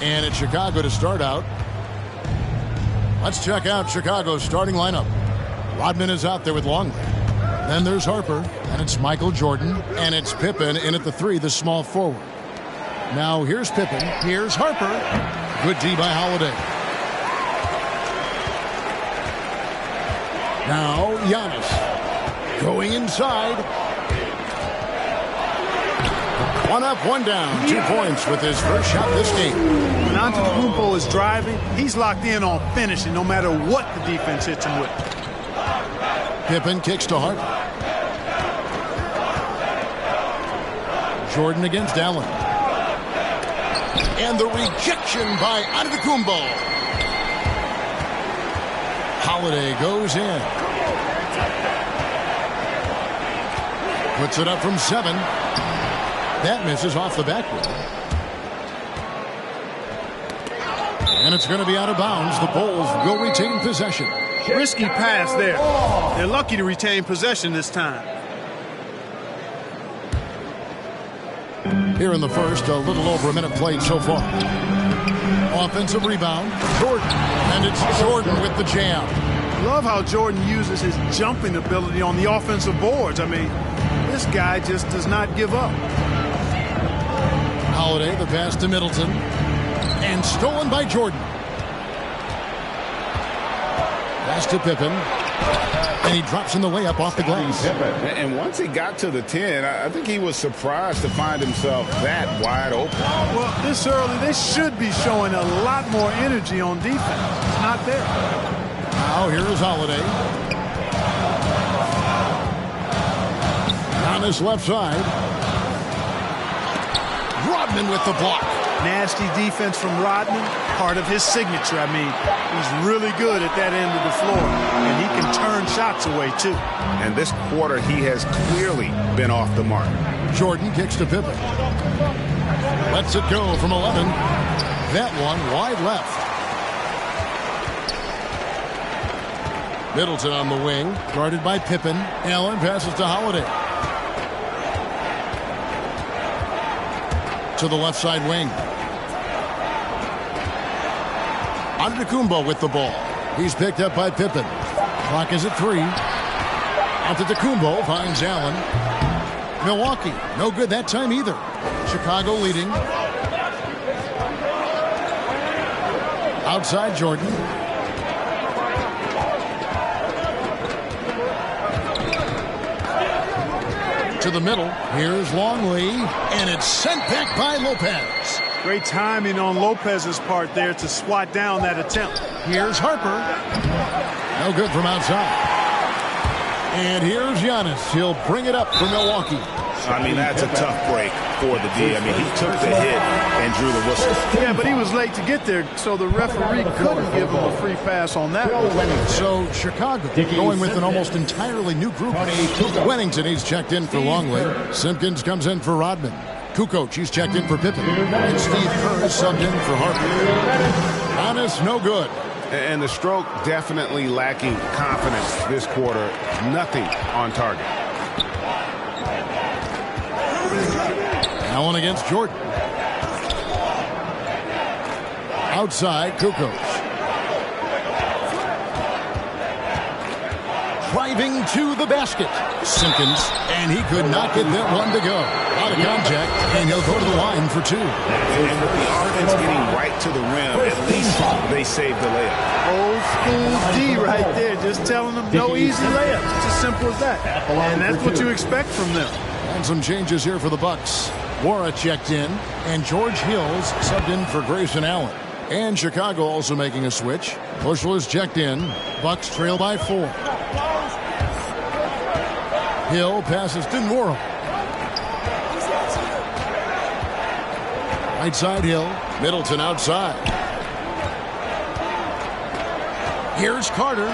And it's Chicago to start out. Let's check out Chicago's starting lineup. Rodman is out there with Longley. Then there's Harper, and it's Michael Jordan, and it's Pippen in at the 3, the small forward. Now here's Pippen, here's Harper. Good D by Holiday. Now Giannis going inside. One up, one down. 2 points with his first shot this game. When Antetokounmpo is driving, he's locked in on finishing no matter what the defense hits him with. Pippen kicks to Harper. Jordan against Allen. And the rejection by Antetokounmpo. Holiday goes in. Puts it up from 7. That misses off the backboard. And it's going to be out of bounds. The Bulls will retain possession. Risky pass there. They're lucky to retain possession this time. Here in the first, a little over a minute played so far. Offensive rebound, Jordan. And it's Jordan with the jam. Love how Jordan uses his jumping ability on the offensive boards. I mean, this guy just does not give up. Holiday, the pass to Middleton. And stolen by Jordan. Pass to Pippen. And he drops in the layup off the glass. And once he got to the 10, I think he was surprised to find himself that wide open. Well, this early, they should be showing a lot more energy on defense. It's not there. Now here is Holiday. On his left side. Rodman with the block. Nasty defense from Rodman, part of his signature. I mean, he's really good at that end of the floor, and he can turn shots away, too. And this quarter, he has clearly been off the mark. Jordan kicks to Pippen. Lets it go from 11. That one wide left. Middleton on the wing, guarded by Pippen. Allen passes to Holiday. To the left side wing. Antetokounmpo with the ball. He's picked up by Pippen. Clock is at 3. Antetokounmpo finds Allen. Milwaukee, no good that time either. Chicago leading. Outside Jordan. To the middle. Here's Longley. And it's sent back by Lopez. Great timing on Lopez's part there to swat down that attempt. Here's Harper. No good from outside. And here's Giannis. He'll bring it up for Milwaukee. I mean, that's a tough break for the D. I mean, he took the hit and drew the whistle. Yeah, but he was late to get there, so the referee couldn't give him a free pass on that one. So Chicago going with an almost entirely new group. Wennington, he's checked in for Longley. Simpkins comes in for Rodman. Kukoc, he's checked in for Pippen. And Steve Kerr is subbed in for Harper. Giannis, no good. And the stroke definitely lacking confidence this quarter. Nothing on target. Allen against Jordan. Outside, Kukoc. Driving to the basket. Simpkins, and he could not get that one to go. Out of contact, and he'll go to the line for 2. And with the offense getting right to the rim, at least they saved the layup. Old school D right there, just telling them no easy layup. It's as simple as that. And that's what you expect from them. And some changes here for the Bucks. Wara checked in, and George Hills subbed in for Grayson Allen. And Chicago also making a switch. Bushel is checked in. Bucks trail by 4. Hill passes to Nwora. Right side Hill. Middleton outside. Here's Carter.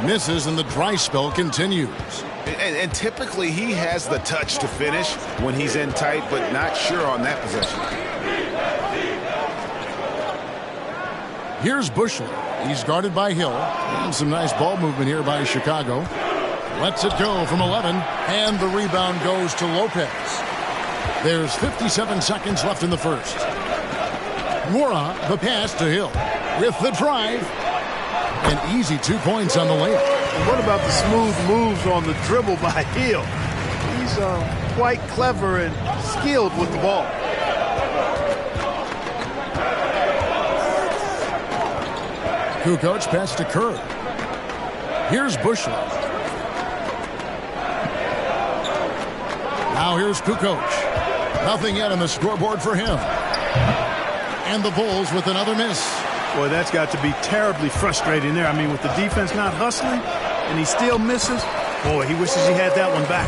Misses, and the dry spell continues. And typically he has the touch to finish when he's in tight, but not sure on that possession. Here's Bushel. He's guarded by Hill. And some nice ball movement here by Chicago. Lets it go from 11, and the rebound goes to Lopez. There's 57 seconds left in the first. Nora, the pass to Hill. With the drive. An easy 2 points on the layup. And what about the smooth moves on the dribble by Hill? He's quite clever and skilled with the ball. Kukoc pass to Kerr. Here's Busher. Now here's Kukoc. Nothing yet on the scoreboard for him. And the Bulls with another miss. Boy, that's got to be terribly frustrating there. I mean, with the defense not hustling and he still misses, boy, he wishes he had that one back.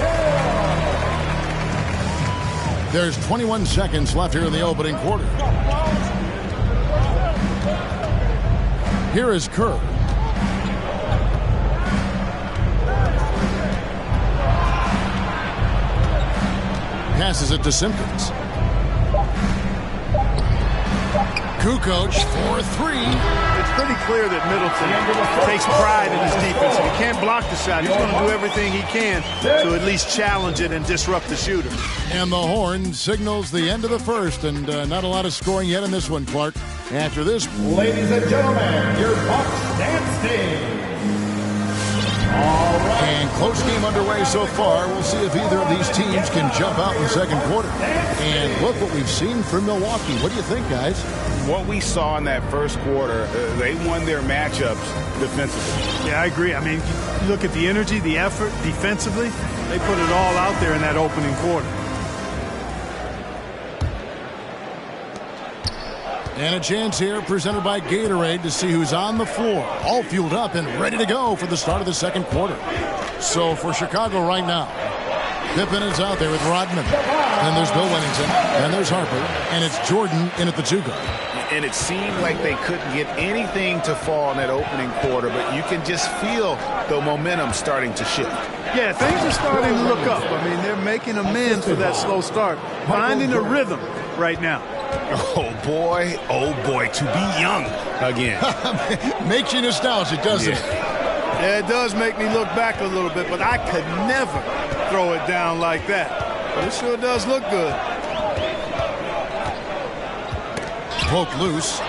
There's 21 seconds left here in the opening quarter. Here is Kerr. Passes it to Simpkins. Kukoc for 3. It's pretty clear that Middleton takes pride in his defense. If he can't block the shot, he's going to do everything he can to at least challenge it and disrupt the shooter. And the horn signals the end of the first, and not a lot of scoring yet in this one, Clark. After this, ladies and gentlemen, your Bucks dance team. All right. And close game underway so far. We'll see if either of these teams can jump out in the second quarter. And look what we've seen from Milwaukee. What do you think, guys? What we saw in that first quarter, they won their matchups defensively. Yeah, I agree. I mean, you look at the energy, the effort defensively, they put it all out there in that opening quarter. And a chance here presented by Gatorade to see who's on the floor. All fueled up and ready to go for the start of the second quarter. So for Chicago right now, Pippen is out there with Rodman. And there's Bill Wennington. And there's Harper. And it's Jordan in at the 2 guard. And it seemed like they couldn't get anything to fall in that opening quarter, but you can just feel the momentum starting to shift. Yeah, things are starting to look up. I mean, they're making amends for that slow start, finding a rhythm right now. Oh boy, to be young again. Makes you nostalgic, doesn't it? Yeah, it does make me look back a little bit, but I could never throw it down like that. But it sure does look good. Poke loose.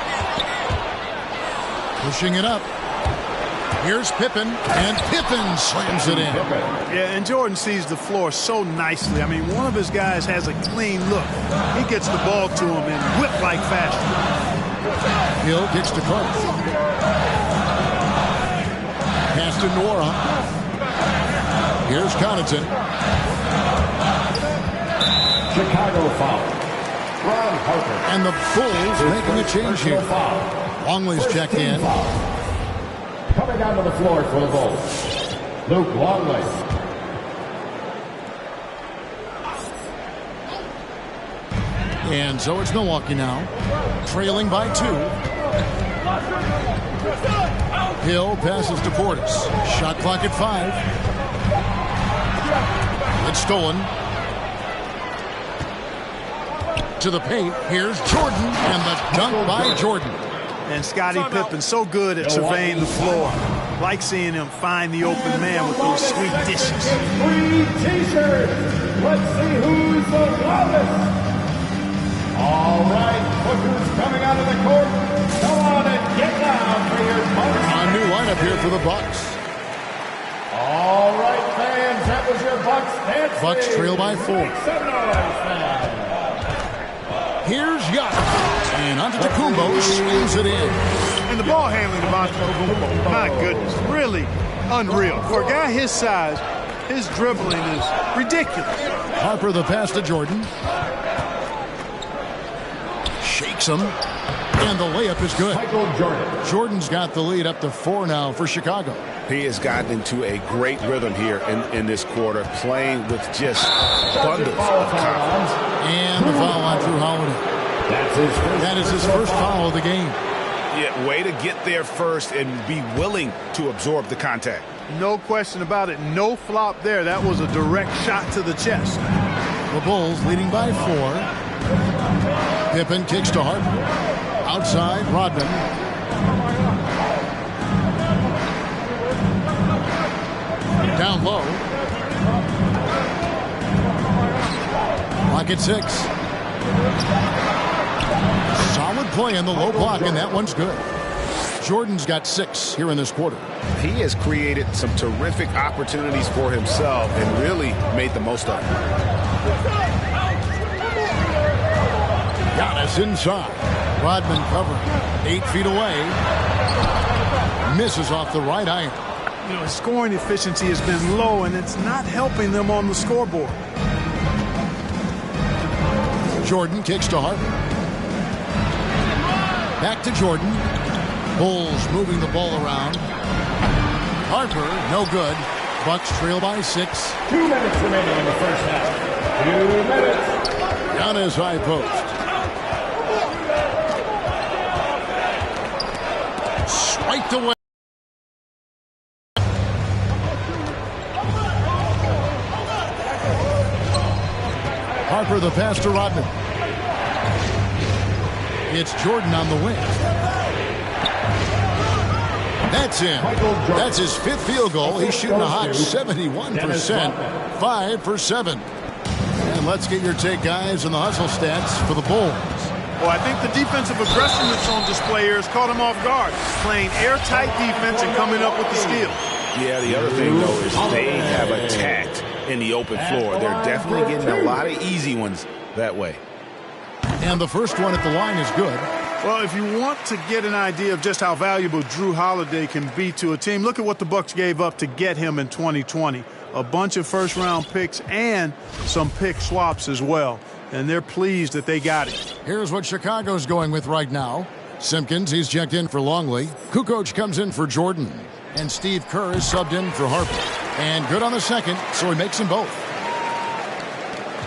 Pushing it up. Here's Pippen, and Pippen slams it in. Yeah, and Jordan sees the floor so nicely. I mean, one of his guys has a clean look. He gets the ball to him in whip-like fashion. Hill kicks to Clark. Pass to Nora. Here's Connaughton. Chicago foul. Ron Harper. And the Bulls making a change here. Longley's checked in. Coming down to the floor for the Bulls, Luke Longley. And so it's Milwaukee now, trailing by 2. Hill passes to Portis. Shot clock at 5. It's stolen. To the paint. Here's Jordan, and the dunk by Jordan. And Scottie Pippen so good at surveying the floor. Like seeing him find the open man with those sweet dishes. 3 T-shirts. Let's see who's the loudest. All right, Booker's coming out of the court. Come on and get down for your Bucks. A new lineup here for the Bucks. All right, fans, that was your Bucks dance. Bucks trail by 4. Make some noise, fans. Here's Giannis. And Antetokounmpo swings it in. And the ball handling of Antetokounmpo, my goodness, really unreal. For a guy his size, his dribbling is ridiculous. Harper the pass to Jordan. Shakes him. And the layup is good. Michael Jordan. Jordan's got the lead up to 4 now for Chicago. He has gotten into a great rhythm here in this quarter, playing with just bundles of confidence. And the foul on Drew Holiday. That is his first foul of the game. Yeah, way to get there first and be willing to absorb the contact. No question about it. No flop there. That was a direct shot to the chest. The Bulls leading by 4. Pippen kicks to Harper. Outside, Rodman. Down low. Clock at 6. Solid play in the low block, and that one's good. Jordan's got 6 here in this quarter. He has created some terrific opportunities for himself and really made the most of them. Giannis inside. Rodman covering. 8 feet away. Misses off the right iron. You know, his scoring efficiency has been low, and it's not helping them on the scoreboard. Jordan kicks to Harper. Back to Jordan. Bulls moving the ball around. Harper, no good. Bucks trail by 6. 2 minutes remaining in the first half. 2 minutes. Giannis high post. Swiped away. Harper the pass to Rodman. It's Jordan on the wing. That's in. That's his 5th field goal. He's shooting a hot 71%. 5 for 7. And let's get your take, guys, on the hustle stats for the Bulls. Well, I think the defensive aggressiveness on display here has caught him off guard. Playing airtight defense and coming up with the steal. Yeah, the other thing, though, is they have attacked in the open floor. They're definitely getting a lot of easy ones that way. And the first one at the line is good. Well, if you want to get an idea of just how valuable Drew Holiday can be to a team, look at what the Bucks gave up to get him in 2020. A bunch of first-round picks and some pick swaps as well. And they're pleased that they got it. Here's what Chicago's going with right now. Simpkins, he's checked in for Longley. Kukoc comes in for Jordan. And Steve Kerr is subbed in for Harper. And good on the second, so he makes them both.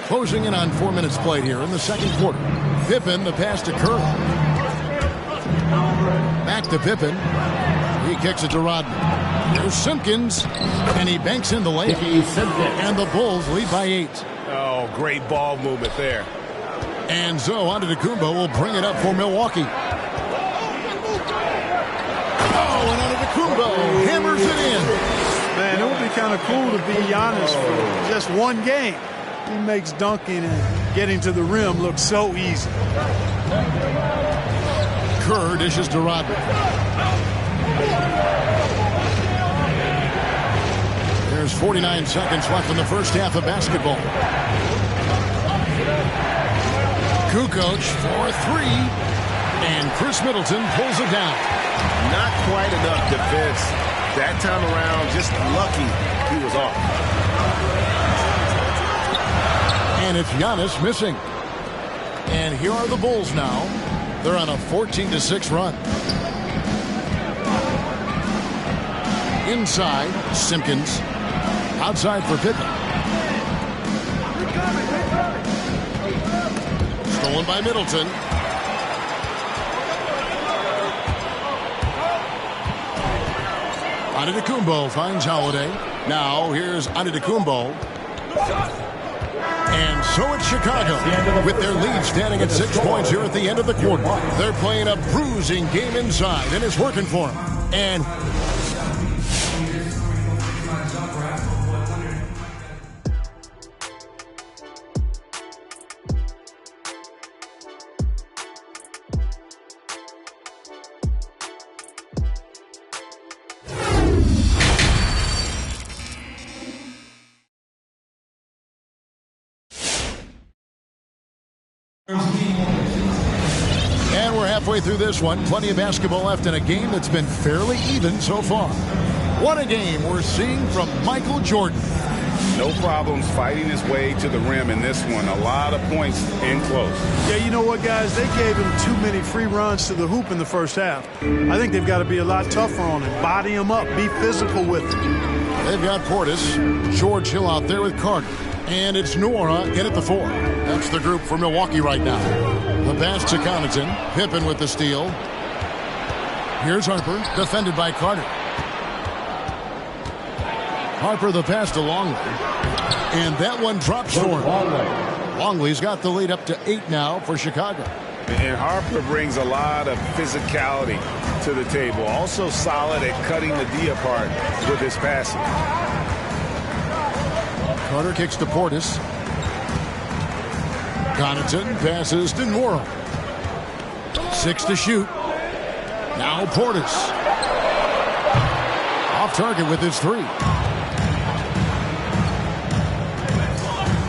Closing in on 4 minutes played here in the second quarter. Pippen, the pass to Kerr. Back to Pippen. He kicks it to Rodman. Here's Simpkins. And he banks in the layup. And the Bulls lead by 8. Oh, great ball movement there. And so Antetokounmpo will bring it up for Milwaukee. Oh, and Antetokounmpo hammers it in. Man, it would be kind of cool to be Giannis for just one game. He makes dunking and getting to the rim look so easy. Kerr dishes to Rodman. There's 49 seconds left in the first half of basketball. Kukoc for 3. And Chris Middleton pulls it down. Not quite enough defense. That time around, just lucky he was off. And it's Giannis missing. And here are the Bulls now. They're on a 14-6 run. Inside, Simpkins. Outside for Pippen. Stolen by Middleton. Antetokounmpo finds Holiday. Now here's Antetokounmpo. And so it's Chicago with their lead standing at 6 points here at the end of the quarter. They're playing a bruising game inside, and it's working for them. And we're halfway through this one. Plenty of basketball left in a game that's been fairly even so far. What a game we're seeing from Michael Jordan. No problems fighting his way to the rim in this one. A lot of points in close. Yeah, you know what, guys? They gave him too many free runs to the hoop in the first half. I think they've got to be a lot tougher on him. Body him up. Be physical with him. They've got Portis, George Hill out there with Carter. And it's Nora in at the 4. That's the group for Milwaukee right now. The pass to Connaughton. Pippen with the steal. Here's Harper, defended by Carter. Harper the pass to Longley. And that one drops for him. Longley's got the lead up to 8 now for Chicago. And Harper brings a lot of physicality to the table. Also solid at cutting the D apart with his passing. Carter kicks to Portis. Connaughton passes to Nora. 6 to shoot. Now Portis. Off target with his 3.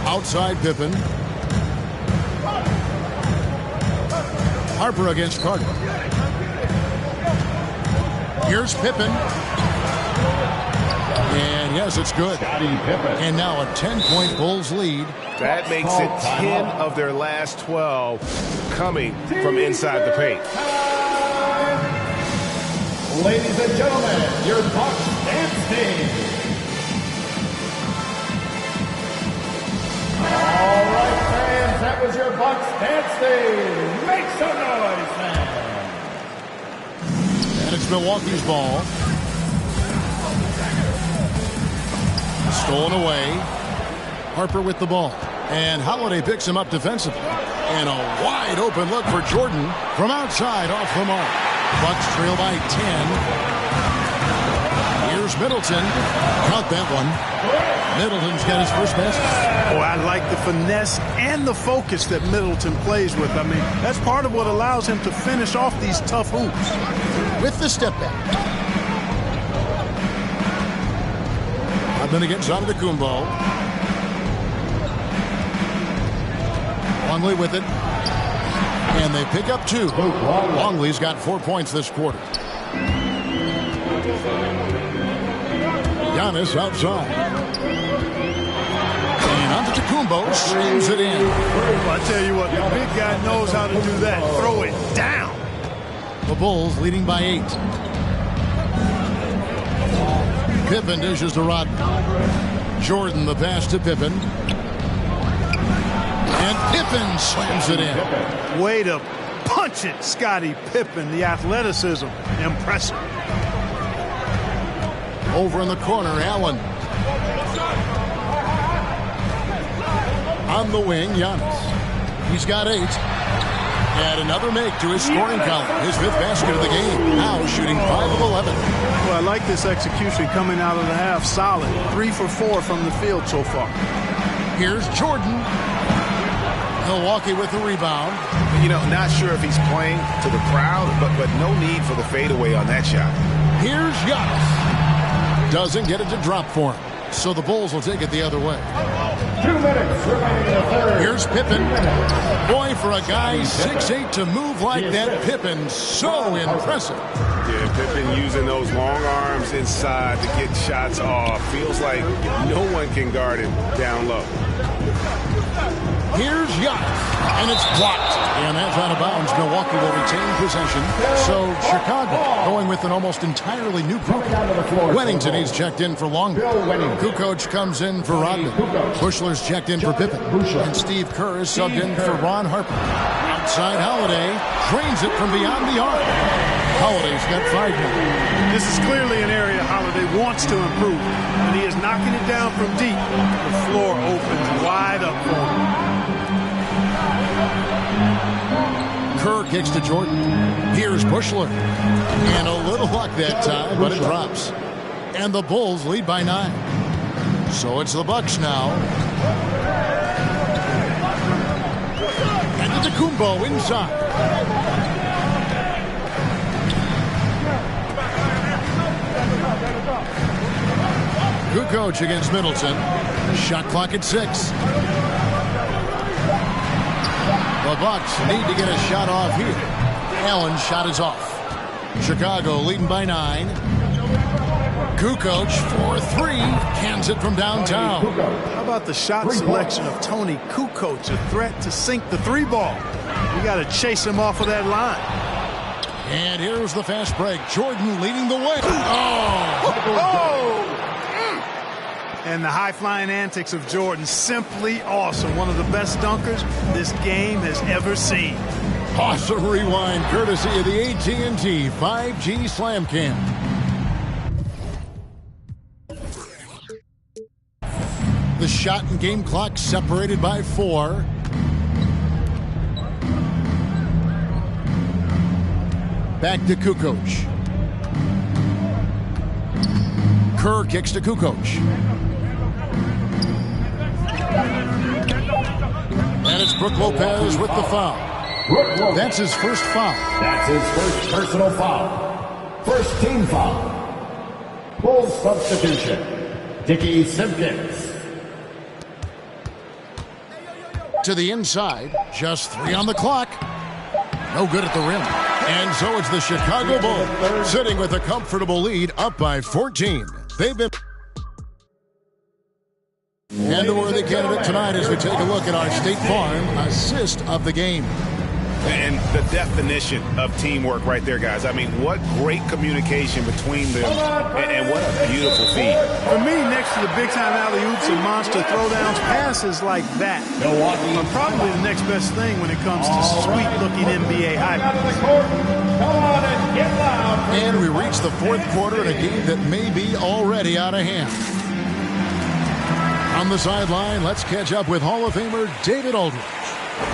Outside Pippen. Harper against Carter. Here's Pippen. And yes, it's good. And now a 10-point Bulls lead. That makes it 10 of their last 12 coming from inside the paint. Ladies and gentlemen, your Bucks dancing. All right, fans, that was your Bucks dancing. Make some noise, fans. And it's Milwaukee's ball. Stolen away. Harper with the ball. And Holiday picks him up defensively. And a wide open look for Jordan from outside off the mark. Bucks trail by 10. Here's Middleton. Count that one. Middleton's got his first basket. Oh, I like the finesse and the focus that Middleton plays with. I mean, that's part of what allows him to finish off these tough hoops. With the step back. Then against Antetokounmpo. Longley with it. And they pick up 2. Longley's got 4 points this quarter. Giannis outside. And Antetokounmpo slams it in. Well, I tell you what, the big guy knows how to do that. Throw it down. The Bulls leading by 8. Pippen dishes to Rodman. Jordan the pass to Pippen. And Pippen slams it in. Way to punch it, Scottie Pippen. The athleticism, impressive. Over in the corner, Allen. On the wing, Giannis. He's got 8. And another make to his scoring column. His 5th basket of the game. Now shooting 5 of 11. Well, I like this execution coming out of the half. Solid. 3 for 4 from the field so far. Here's Jordan. Milwaukee with the rebound. You know, not sure if he's playing to the crowd, but no need for the fadeaway on that shot. Here's Giannis. Doesn't get it to drop for him. So the Bulls will take it the other way. 2 minutes remaining in the third. Here's Pippen. Boy, for a guy 6'8" to move like that, Pippen, so impressive. Yeah, Pippen using those long arms inside to get shots off. Feels like no one can guard him down low. Here's Giannis, and it's blocked. And that's out of bounds. Milwaukee will retain possession. So Chicago going with an almost entirely new group. Wennington, he's checked in for Longley. Kukoc comes in for Rodman. Bushler's checked in for Pippen. And Steve Kerr is subbed in for Ron Harper. Outside Holiday drains it from beyond the arc. Holiday's got 5 now. This is clearly an area Holiday wants to improve. And he is knocking it down from deep. The floor opens wide up for him. Kerr kicks to Jordan. Here's Bushler. And a little luck that time, but it drops. And the Bulls lead by 9. So it's the Bucks now. And Antetokounmpo inside. Kukoc against Middleton. Shot clock at 6. The Bucks need to get a shot off here. Allen's shot is off. Chicago leading by 9. Kukoc for 3. Cans it from downtown. How about the shot selection of Tony Kukoc? A threat to sink the 3-ball. We got to chase him off of that line. And here's the fast break. Jordan leading the way. And the high-flying antics of Jordan, simply awesome. One of the best dunkers this game has ever seen. Awesome rewind, courtesy of the AT&T 5G Slam Cam. The shot and game clock separated by 4. Back to Kukoc. Kerr kicks to Kukoc. And it's Brook Lopez with the foul. That's his first foul. That's his first personal foul. First team foul. Bulls substitution. Dickie Simpkins. To the inside. Just 3 on the clock. No good at the rim. And so it's the Chicago Bulls sitting with a comfortable lead up by 14. They've been... And the worthy candidate tonight as we take a look at our State Farm assist of the game. And the definition of teamwork right there, guys. I mean, what great communication between them, and what a beautiful feed. For me, next to the big-time alley-oops and monster throwdowns, passes like that are probably the next best thing when it comes to sweet-looking NBA hype. And we reach the fourth quarter in a game that may be already out of hand. On the sideline, let's catch up with Hall of Famer David Aldridge.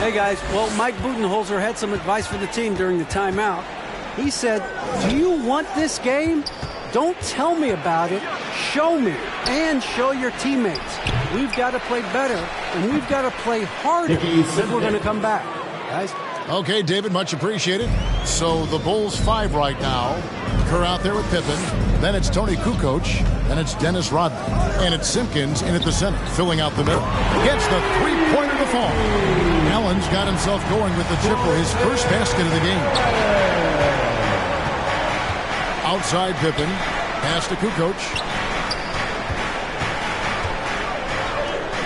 Hey guys, well, Mike Budenholzer had some advice for the team during the timeout. He said, do you want this game? Don't tell me about it. Show me and show your teammates. We've got to play better and we've got to play harder if we're going to come back. Guys? Okay, David, much appreciated. So the Bulls 5 right now. Kerr out there with Pippen. Then it's Tony Kukoc. Then it's Dennis Rodman. And it's Simpkins in at the center, filling out the middle. Gets the three-pointer to fall. Allen's got himself going with the triple, his first basket of the game. Outside Pippen. Pass to Kukoc.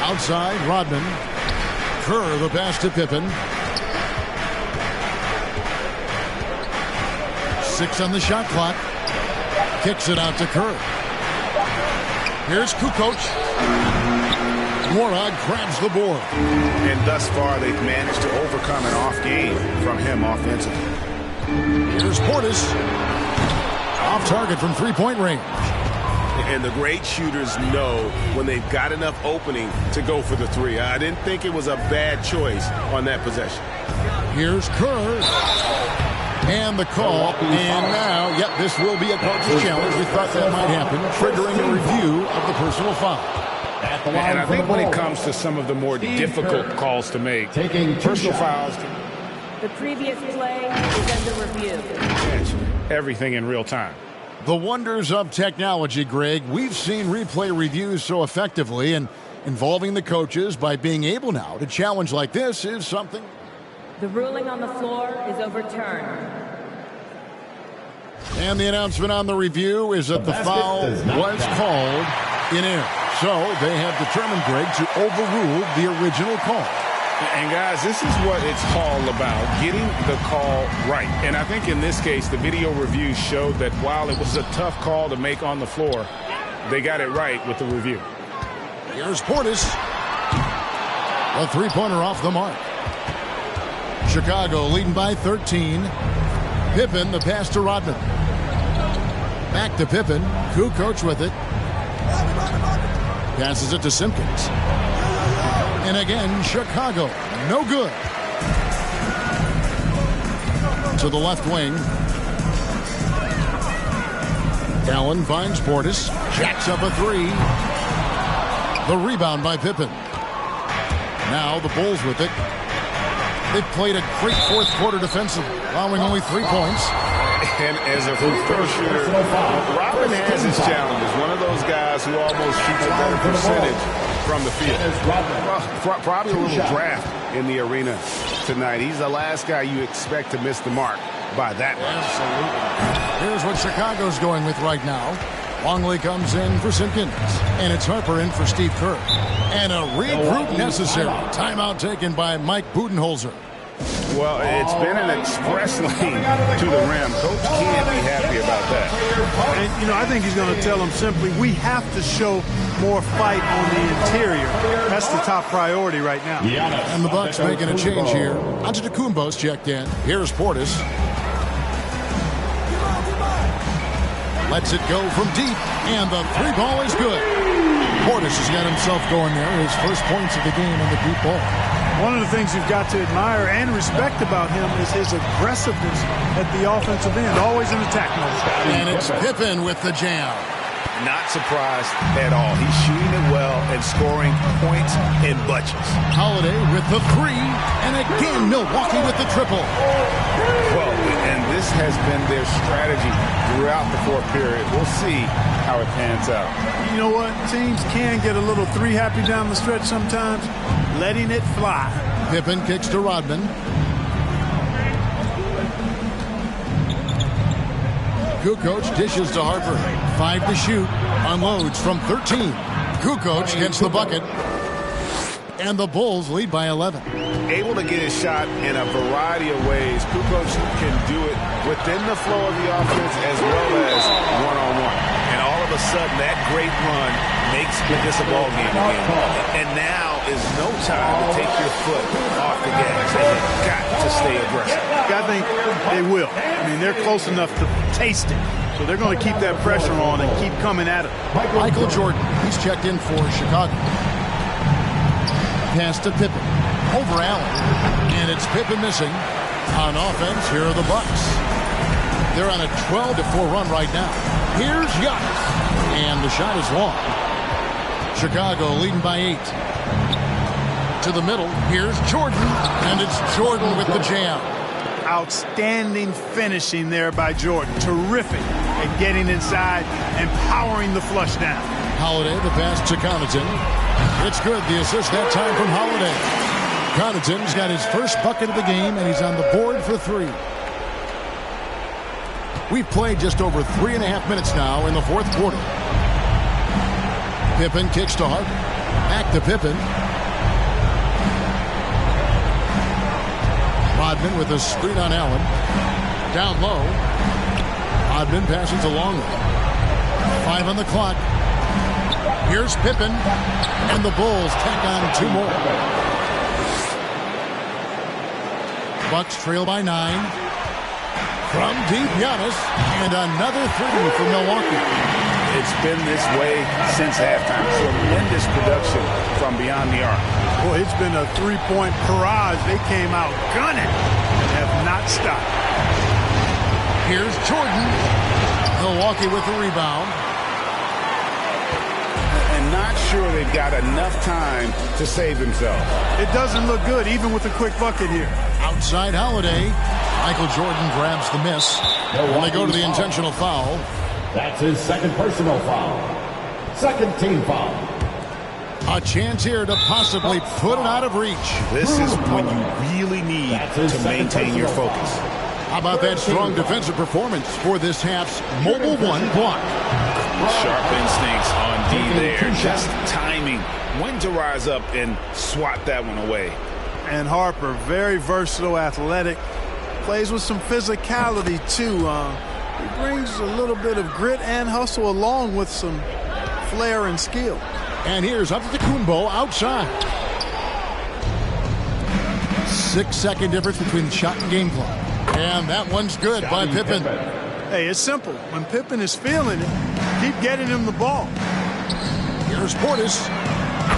Outside Rodman. Kerr the pass to Pippen. 6 on the shot clock. Kicks it out to Kerr. Here's Kukoc. Morag grabs the board. And thus far, they've managed to overcome an off game from him offensively. Here's Portis. Off target from three-point range. And the great shooters know when they've got enough opening to go for the three. I didn't think it was a bad choice on that possession. Here's Kerr. And the call, and now, yep, this will be a coach's challenge. We thought that might happen, triggering a review of the personal foul. And I think when it comes to some of the more difficult calls to make, personal fouls. The previous play is under review. Everything in real time. The wonders of technology, Greg. We've seen replay reviews so effectively, and involving the coaches by being able now to challenge like this is something. The ruling on the floor is overturned. And the announcement on the review is that the foul was called in air. So they have determined, Greg, to overrule the original call. And guys, this is what it's all about, getting the call right. And I think in this case, the video review showed that while it was a tough call to make on the floor, they got it right with the review. Here's Portis. A three-pointer off the mark. Chicago leading by 13. Pippen, the pass to Rodman. Back to Pippen. Kukoc with it. Passes it to Simpkins. And again, Chicago. No good. To the left wing. Allen finds Portis. Jacks up a three. The rebound by Pippen. Now the Bulls with it. They've played a great fourth quarter defensively, allowing only 3 points. And as a free throw shooter, Rodman has his challenges. One of those guys who almost shoots a better percentage from the field. Probably a little draft in the arena tonight. He's the last guy you expect to miss the mark by that much. Absolutely. Here's what Chicago's going with right now. Longley comes in for Simpkins. And it's Harper in for Steve Kerr. And a regroup necessary. Timeout taken by Mike Budenholzer. Well, it's been an express lane to the rim. Coach can't be happy about that. And, you know, I think he's going to tell them simply, we have to show more fight on the interior. That's the top priority right now. And the Bucks making a change here. Antetokounmpo's checked in. Here's Portis. Lets it go from deep. And the three ball is good. Portis has got himself going there. His first points of the game on the deep ball. One of the things you've got to admire and respect about him is his aggressiveness at the offensive end, always in attack mode. And it's Pippen with the jam. Not surprised at all. He's shooting it well and scoring points in bunches. Holiday with the three, and again Milwaukee with the triple. Well, and this has been their strategy throughout the fourth period. We'll see how it pans out. You know what? Teams can get a little three happy down the stretch sometimes. Letting it fly. Pippen kicks to Rodman. Kukoc dishes to Harper. 5 to shoot. Unloads from 13. Kukoc gets the bucket. And the Bulls lead by 11. Able to get his shot in a variety of ways. Kukoc can do it within the flow of the offense as well as one-on-one. And all of a sudden, that great run makes this a ball game again. And now is no time to take your foot off the gas. They have got to stay aggressive. I think they will. I mean, they're close enough to taste it. So they're going to keep that pressure on and keep coming at it. Michael Jordan, he's checked in for Chicago. Pass to Pippen. Over Allen. And it's Pippen missing. On offense, here are the Bucks. They're on a 12-4 run right now. Here's Giannis. And the shot is long. Chicago leading by 8. To the middle. Here's Jordan. And it's Jordan with the jam. Outstanding finishing there by Jordan. Terrific at getting inside and powering the flush down. Holiday, the pass to Connaughton. It's good. The assist that time from Holiday. Connaughton's got his first bucket of the game, and he's on the board for 3. We've played just over 3.5 minutes now in the fourth quarter. Pippen kicks to Harper. Back to Pippen. Rodman with a screen on Allen. Down low. Rodman passes along. 5 on the clock. Here's Pippen. And the Bulls tack on 2 more. Bucks trail by 9. From deep, Giannis. And another 3 for Milwaukee. It's been this way since halftime. Tremendous production from beyond the arc. Boy, it's been a 3-point barrage. They came out gunning and have not stopped. Here's Jordan. Milwaukee with the rebound. And not sure they've got enough time to save themselves. It doesn't look good, even with a quick bucket here. Outside Holiday. Michael Jordan grabs the miss. And they go to the intentional foul. That's his second personal foul. Second team foul. A chance here to possibly put it out of reach. This is when you really need to maintain your focus. How about that strong defensive performance for this half's Mobile 1 block? Sharp instincts on D there. Just timing when to rise up and swat that one away. And Harper, very versatile, athletic. Plays with some physicality, too. He brings a little bit of grit and hustle along with some flair and skill. And here's Antetokounmpo outside. 6-second difference between the shot and game clock. And that one's good by Pippen. Hey, it's simple. When Pippen is feeling it, keep getting him the ball. Here's Portis.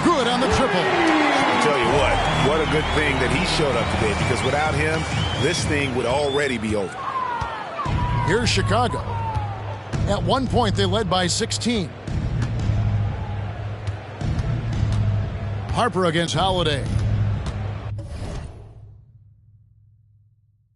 Good on the triple. I'll tell you what a good thing that he showed up today, because without him, this thing would already be over. Here's Chicago. At one point, they led by 16. Harper against Holiday.